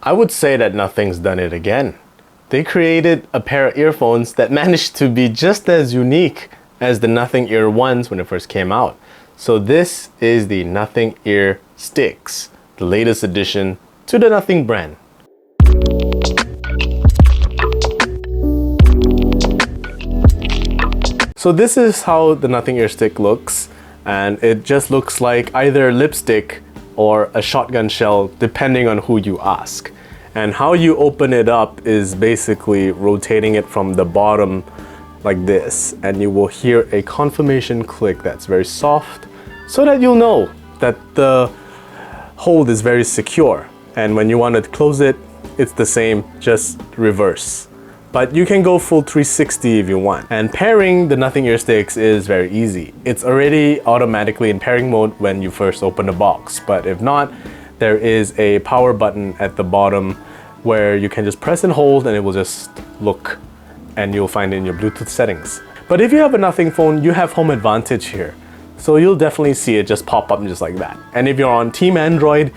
I would say that Nothing's done it again. They created a pair of earphones that managed to be just as unique as the Nothing Ear ones when it first came out. So this is the Nothing Ear Sticks, the latest addition to the Nothing brand. So this is how the Nothing Ear Stick looks, and it just looks like either lipstick or a shotgun shell depending on who you ask. And how you open it up is basically rotating it from the bottom like this, and you will hear a confirmation click that's very soft so that you'll know that the hold is very secure. And when you want to close it, it's the same, just reverse. But you can go full 360 if you want. And pairing the Nothing Ear Sticks is very easy. It's already automatically in pairing mode when you first open the box. But if not, there is a power button at the bottom where you can just press and hold and it will just look, and you'll find it in your Bluetooth settings. But if you have a Nothing phone, you have home advantage here. So you'll definitely see it just pop up just like that. And if you're on Team Android,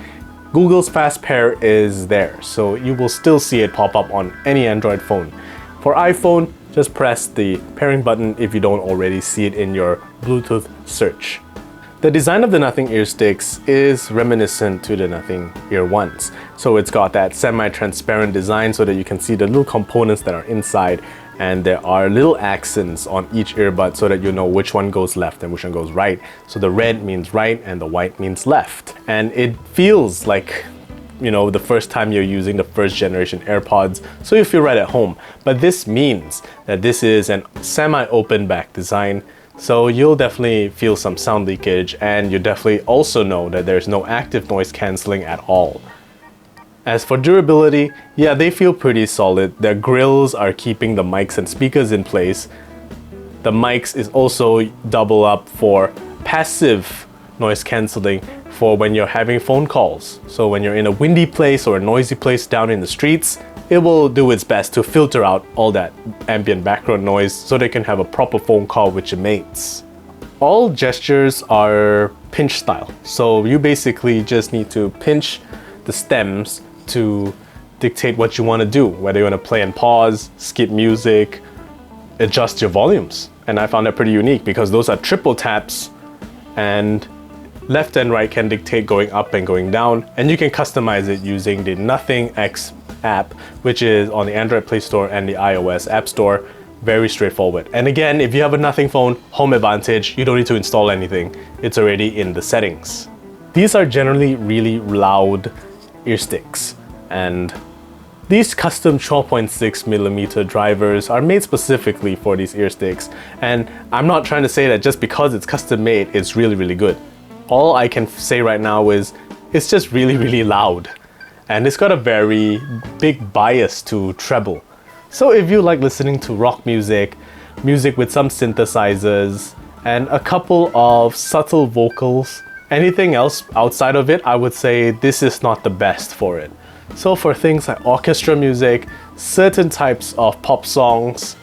Google's Fast Pair is there, so you will still see it pop up on any Android phone. For iPhone, just press the pairing button if you don't already see it in your Bluetooth search. The design of the Nothing Ear Sticks is reminiscent to the Nothing Ear ones. So it's got that semi-transparent design so that you can see the little components that are inside, and there are little accents on each earbud so that you know which one goes left and which one goes right. So the red means right and the white means left. And it feels like, you know, the first time you're using the first generation AirPods, so you feel right at home. But this means that this is an semi-open back design, so you'll definitely feel some sound leakage, and you definitely also know that there's no active noise cancelling at all. As for durability, yeah, they feel pretty solid. Their grills are keeping the mics and speakers in place. The mics is also double up for passive noise cancelling for when you're having phone calls. So when you're in a windy place or a noisy place down in the streets, it will do its best to filter out all that ambient background noise so they can have a proper phone call with your mates. All gestures are pinch style. So you basically just need to pinch the stems to dictate what you want to do, whether you want to play and pause, skip music, adjust your volumes. And I found that pretty unique because those are triple taps, and left and right can dictate going up and going down, and you can customize it using the Nothing X app, which is on the Android Play Store and the iOS App Store. Very straightforward. And again, if you have a Nothing phone, home advantage, you don't need to install anything. It's already in the settings. These are generally really loud ear sticks, and these custom 12.6mm drivers are made specifically for these ear sticks. And I'm not trying to say that just because it's custom made, it's really good. All I can say right now is it's just really loud, and it's got a very big bias to treble. So if you like listening to rock music, music with some synthesizers, and a couple of subtle vocals, anything else outside of it, I would say this is not the best for it. So for things like orchestra music, certain types of pop songs,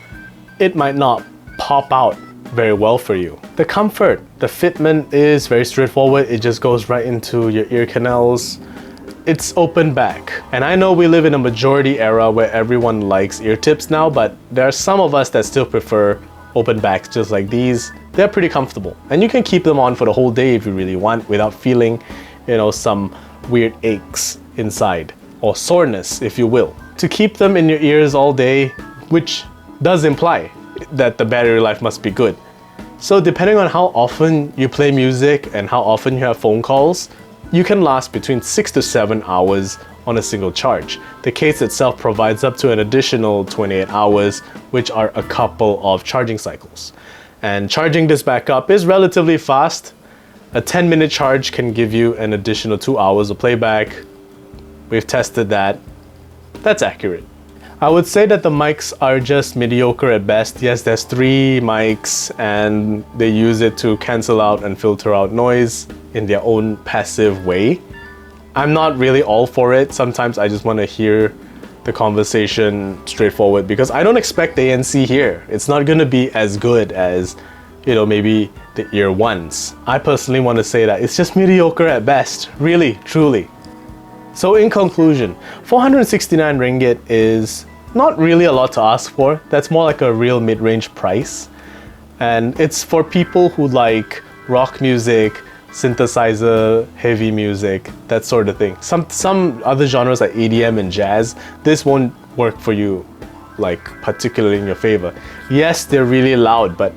it might not pop out very well for you. The comfort, the fitment is very straightforward. It just goes right into your ear canals. It's open back. And I know we live in a majority era where everyone likes ear tips now, but there are some of us that still prefer open backs just like these. They're pretty comfortable, and you can keep them on for the whole day if you really want without feeling, you know, some weird aches inside, or soreness if you will. To keep them in your ears all day, which does imply that the battery life must be good. So depending on how often you play music and how often you have phone calls, you can last between 6 to 7 hours on a single charge. The case itself provides up to an additional 28 hours, which are a couple of charging cycles. And charging this back up is relatively fast. A 10-minute charge can give you an additional 2 hours of playback. We've tested that. That's accurate. I would say that the mics are just mediocre at best. Yes, there's 3 mics and they use it to cancel out and filter out noise in their own passive way. I'm not really all for it. Sometimes I just want to hear the conversation straightforward because I don't expect ANC here. It's not going to be as good as, you know, maybe the ear ones. I personally want to say that it's just mediocre at best, really, truly. So in conclusion, 469 ringgit is not really a lot to ask for. That's more like a real mid-range price. And it's for people who like rock music, synthesizer, heavy music, that sort of thing. Some other genres like EDM and jazz, this won't work for you, like particularly in your favor. Yes, they're really loud, but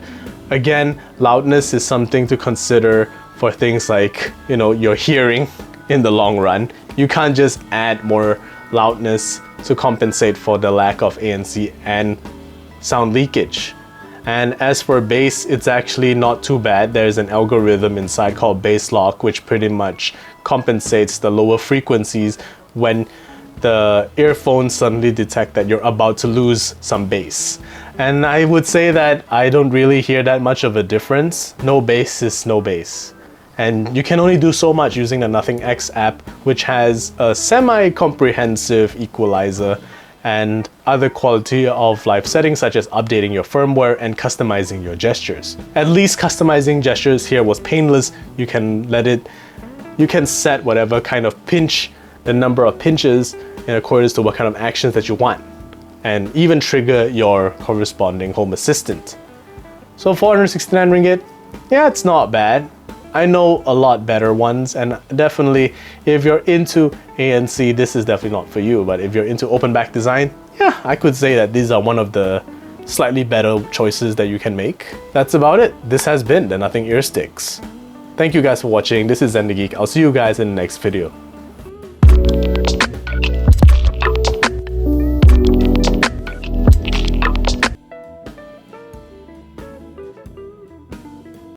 again, loudness is something to consider for things like, you know, your hearing in the long run. You can't just add more loudness to compensate for the lack of ANC and sound leakage. And as for bass, it's actually not too bad. There's an algorithm inside called bass lock, which pretty much compensates the lower frequencies when the earphones suddenly detect that you're about to lose some bass. And I would say that I don't really hear that much of a difference. No bass is no bass. And you can only do so much using the Nothing X app, which has a semi-comprehensive equalizer and other quality of life settings such as updating your firmware and customizing your gestures. At least customizing gestures here was painless. You can set whatever kind of pinch, the number of pinches in accordance to what kind of actions that you want, and even trigger your corresponding Home Assistant. So 469 ringgit, yeah, it's not bad. I know a lot better ones, and definitely if you're into ANC, this is definitely not for you. But if you're into open back design, yeah, I could say that these are one of the slightly better choices that you can make. That's about it. This has been the Nothing Ear Sticks. Thank you guys for watching. This is Zen the Geek. I'll see you guys in the next video.